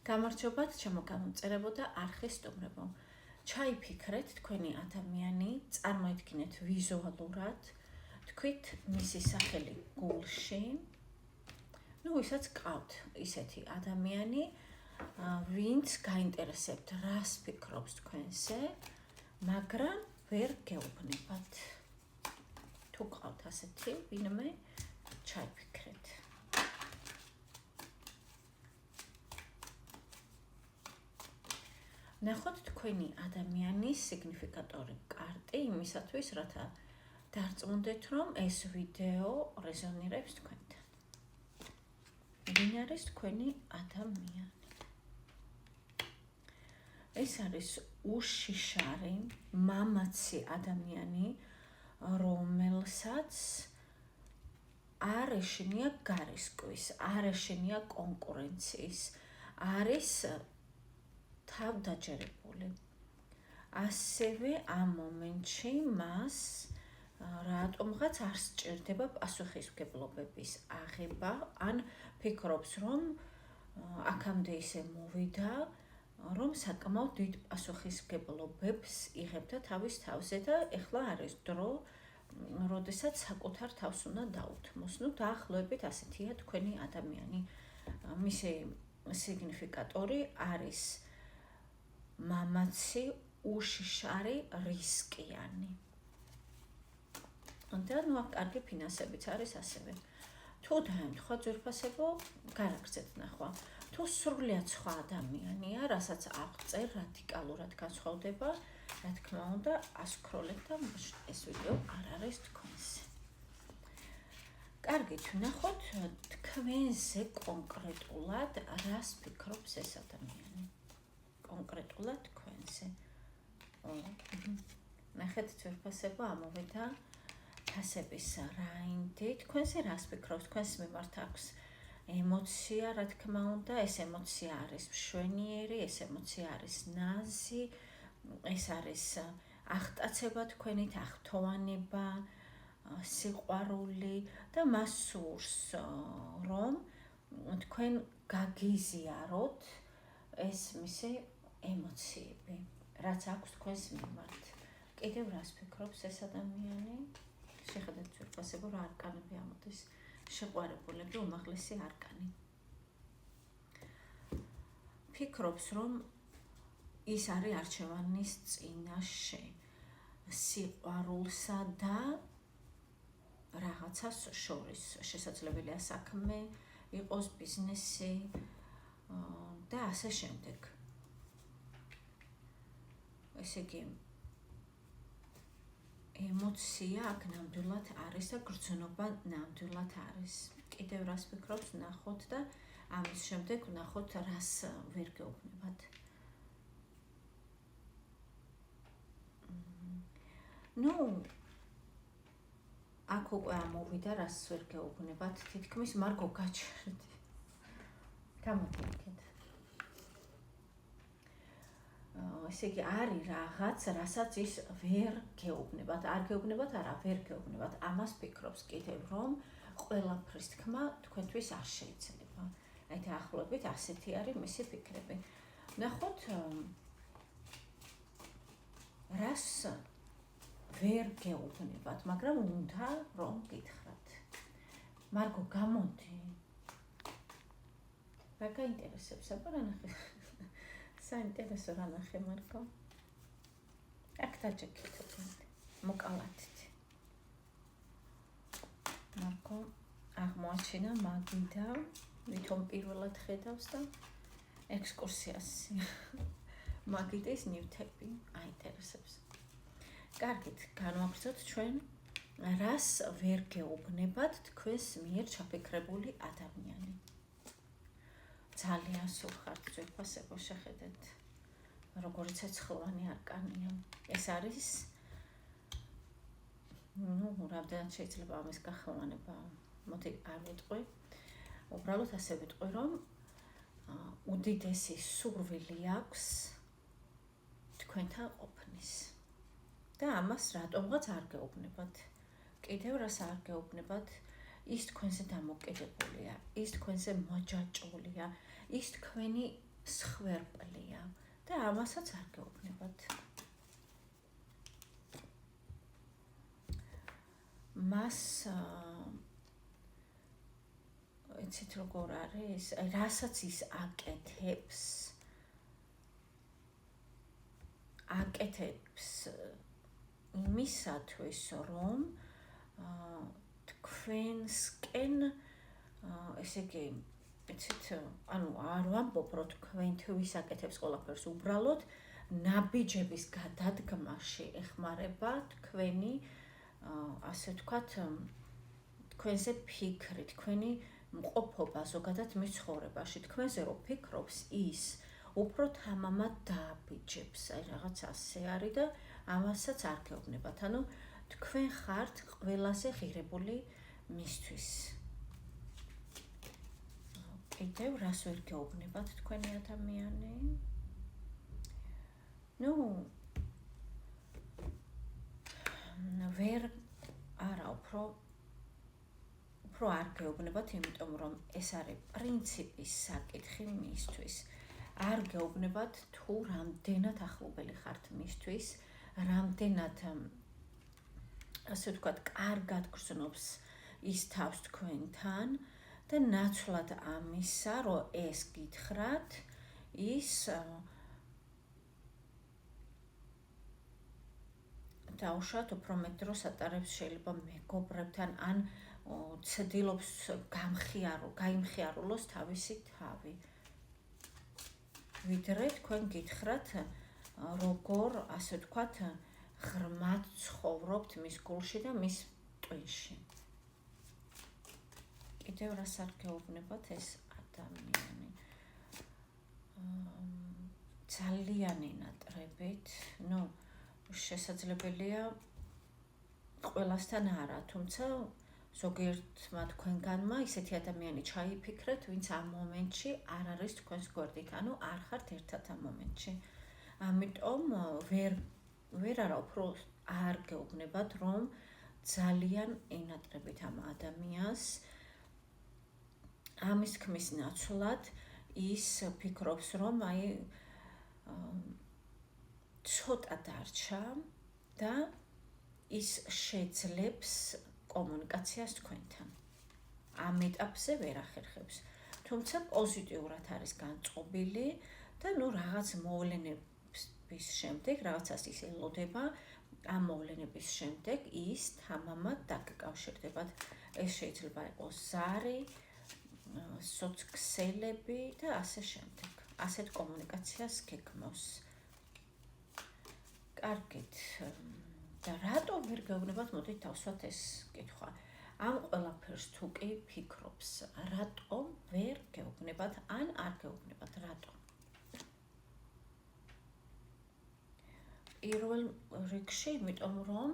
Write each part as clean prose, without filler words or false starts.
გამარჯობათ, ჩემო გამომწერებო და არხისტუმრებო. ჩაიფიქრეთ თქვენი ადამიანი, წარმოიდგინეთ ვიზუალურად, თქვით მისი სახელი გულში. ვისაც გყავთ ისეთი ადამიანი, ვინც გაინტერესებთ, რას ფიქრობს თქვენზე, მაგრამ ვერ გეუბნებათ. თუ გყავთ ასეთი ვინმე, ჩაიფიქრეთ. ნახოთ თქვენი ადამიანის სიგნიფიკატორი კარტი იმისათვის, რათა დარწმუნდეთ, რომ ეს ვიდეო რეზონირებს თქვენთან. ვინ არის თქვენი ადამიანი? ეს არის უშიშარი, მამაცი ადამიანი, რომელსაც არ ეშინია გარისკვის, არ ეშინია კონკურენციის, არის თავდაჯერებული. ასევე ამ მომენტში მას რატომღაც არ სჭირდება პასუხისმგებლობების აღება, ან ფიქრობს, რომ აქამდე ისე მოვიდა, რომ საკმაოდ დიდ პასუხისმგებლობებს იღებდა თავის თავზე და ეხლა არის დრო, როდესაც საკუთარ თავს უნდა დაუთმოს. დაახლოებით ასეთია თქვენი ადამიანი. მისი სიგნიფიკატორი არის მამაცი, უშიშარი, რისკიანი. და აქ კარგი ფინანსებიც არის ასევე. თუ დაემთხვა ძვირფასებო, გარაგრძეთ ნახვა. თუ სრულიად სხვა ადამიანია, რასაც აღწერ რადიკალურად განსხვავდება, რა თქმა უნდა, ასკროლეთ და ეს ვიდეო არ არის თქვენზე. კარგით, ნახოთ თქვენზე კონკრეტულად რას ფიქრობს ეს ადამიანი. კონკრეტულად თქვენზე. ნახეთ ძვირფასებო, ამოვიდა ფასების რაინდი. თქვენზე რას ფიქრობს? თქვენს მიმართ აქვს ემოცია, რა თქმა უნდა, ეს ემოცია არის მშვენიერი, ეს ემოცია არის ნაზი, ეს არის აღტაცება თქვენით, აღფრთოვანება, სიყვარული და მას სურს, რომ თქვენ გაგიზიაროთ ეს მისი ემოციები, რაც აქვს თქვენს მიმართ. კიდევ რას ფიქრობს ეს ადამიანი? შეხედეთ ძვირფასებო, რა არკანები ამოდის. შეყვარებულები, უმაღლესი არკანი. ფიქრობს, რომ ის არის არჩევანის წინაშე, სიყვარულსა და რაღაცას შორის. შესაძლებელია საქმე, იყოს ბიზნესი და ასე შემდეგ. ესე იგი, ემოცია აქ ნამდვილად არის და გრძნობა ნამდვილად არის. კიდევ რას ფიქრობს, ნახოთ და ამის შემდეგ ნახოთ, რას ვერ გეუბნებათ. აქ უკვე ამოვიდა, რას ვერ გეუბნებათ, თითქმის მარგო გაჩერდი. გამოდიეთ. ესე იგი, არის რაღაც, რასაც ის ვერ გეუბნებათ. არ გეუბნებათ, არა, ვერ გეუბნებათ. ამას ფიქრობს კიდევ, რომ ყველაფრის თქმა თქვენთვის არ შეიძლება. აი დაახლოებით ასეთი არის მისი ფიქრები. ნახოთ, რას ვერ გეუბნებათ, მაგრამ უნდა რომ გითხრათ. მარგო, გამოდი. რა გაინტერესებს, აბა რა ნახე? საინტერესო რა ნახე, მარგო? აქ დაჭექით, მოკალათით. მარგო აღმოაჩინა მაგიდა, ვითომ პირველად ხედავს და ექსკურსიას. მაგიდის ნივთები აინტერესებს. კარგით, განვაგრძოთ ჩვენ, რას ვერ გეუბნებათ თქვენს მიერ ჩაფიქრებული ადამიანი. ძალიან სურხართ ძვირფასებო, შეხედეთ, როგორი ცეცხლოვანი არკანია. ეს არის, რამდენად შეიძლება ამის გახელვანება, მოდი არ ვიტყვი. უბრალოდ ასე ვიტყვი, რომ უდიდესი სურვილი აქვს თქვენთან ყოფნის. და ამას რატომღაც არ გეუბნებათ. კიდევ რას არ გეუბნებათ? ის თქვენზე დამოკიდებულია, ის თქვენზე მოჯაჭვულია, ის თქვენი სხვერპლია და ამასაც არ გეუბნებათ. მას იცით როგორ არის? რასაც ის აკეთებს იმისათვის, რომ თქვენსკენ ესე იგი, იცით, ანუ არ ვამბობ, რომ თქვენ ვისაკეთებს ყველაფერს, უბრალოდ ნაბიჯების გადადგმაში ეხმარება თქვენი, ასე ვთქვათ, თქვენზე ფიქრი, თქვენი მყოფობა ზოგადად მის ცხოვრებაში. თქვენზე რო ფიქრობს, ის უფრო თამამად დააბიჯებს, აი რაღაც ასე არის და ამასაც არ გეუბნებათ. ანუ თქვენ ხართ ყველაზე ღირებული მისთვის. კიდევ რას ვერ გეუბნებათ თქვენი ადამიანი? ვერ არა, უფრო არ გეუბნებათ, იმიტომ რომ ეს არის პრინციპის საკითხი მისთვის. არ გეუბნებათ თუ რამდენად ახლობელი ხართ მისთვის, რამდენად ასე ვთქვათ, კარგად გრძნობს ის თავს თქვენთან და ნაცვლად ამისა, რომ ეს გითხრათ, ის დაუშვათ უფრო მეტ დროს ატარებს შეიძლება მეგობრებთან, ან ცდილობს გაიმხიარულოს თავისი თავი. ვიდრე თქვენ გითხრათ, როგორ, ასე ვთქვათ, ღრმად ცხოვრობთ მის გულში და მის ტვინში. კიდევ რას არ გეუბნებათ ეს ადამიანი? ძალიან ინატრებით, შესაძლებელია ყველასთან არა, თუმცა ზოგიერთმა თქვენგანმა ისეთი ადამიანი ჩაიფიქრეთ, ვინც ამ მომენტში არ არის თქვენს გვერდით, ანუ არ ხართ ერთად ამ მომენტში. ამიტომ ვერ არა, უფრო არ გეუბნებათ, რომ ძალიან ინატრებით ამ ადამიანს. ამის თქმის ნაცვლად ის ფიქრობს, რომ აი ცოტა დარჩა და ის შეძლებს კომუნიკაციას თქვენთან. ამ ეტაპზე ვერ ახერხებს. თუმცა პოზიტიურად არის განწყობილი და რაღაც მოვლენების შემდეგ, რაღაცას ის ელოდება, ამ მოვლენების შემდეგ ის თამამად დაგეკავშირდებათ. ეს შეიძლება იყოს ზარი, სოცქსელები და ასე შემდეგ. ასეთ კომუნიკაციას გეგმავს. კარგით. და რატო ვერ გეუბნებათ, მოდით დავსვათ ეს კითხვა. ამ ყველაფერს თუ კი ფიქრობს, რატო ვერ გეუბნებათ, ან არ გეუბნებათ, რატო? პირველ რიგში, იმიტომ რომ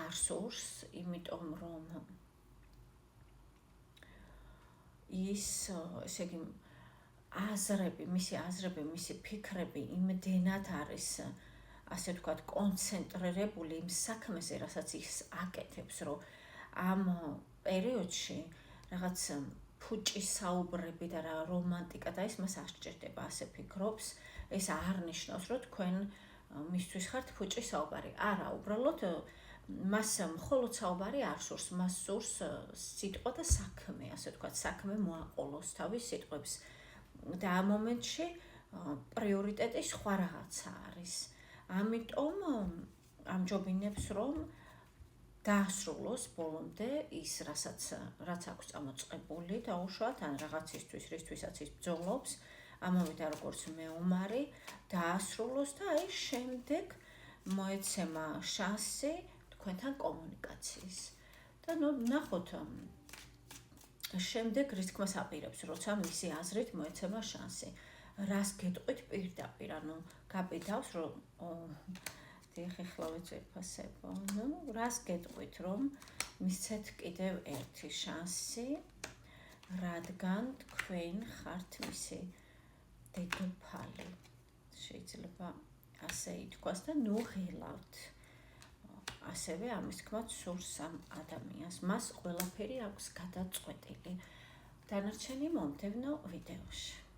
არ სურს, იმიტომ რომ ის, ესე იგი, მისი აზრები, მისი ფიქრები იმდენად არის, ასე ვთქვათ, კონცენტრირებული იმ საქმეზე, რასაც ის აკეთებს, რომ ამ პერიოდში რაღაც ფუჭის საუბრები და რა რომანტიკა და ის მას არ სჭირდება, ასე ფიქრობს. ეს არ ნიშნავს, რომ თქვენ მისთვის ხართ ფუჭის საუბარი. არა, უბრალოდ მას მხოლოდ საუბარი არ სურს, მას სურს სიტყვა და საქმე, ასე ვთქვათ, საქმე მოაყოლოს თავის სიტყვებს. და ამ მომენტში პრიორიტეტი სხვა რაღაცა არის. ამიტომ ამჯობინებს, რომ დაასრულოს ბოლომდე ის, რაც აქვს წამოწყებული, დაუშვათ, ან რაღაცისთვის, რისთვისაც ის ბრძოლობს, ამოვიდა როგორც მეომარი, დაასრულოს და აი შემდეგ მოეცემა შანსი თქვენთან კომუნიკაციის. და ნახოთ, შემდეგ რის თქმას აპირებს, როცა მისი აზრით მოეცემა შანსი. რას გეტყვით პირდაპირ, ანუ გაბედავს, რომ ხეხლავე ძვირფასებო. რას გეტყვით, რომ მისცეთ კიდევ ერთი შანსი, რადგან თქვენ ხართ მისი დედოფალი. შეიძლება ასე ითქვას და ღილავთ. ასევე ამის თქმაც სურს ამ ადამიანს. მას ყველაფერი აქვს გადაწყვეტილი. დანარჩენი მომდევნო ვიდეოში.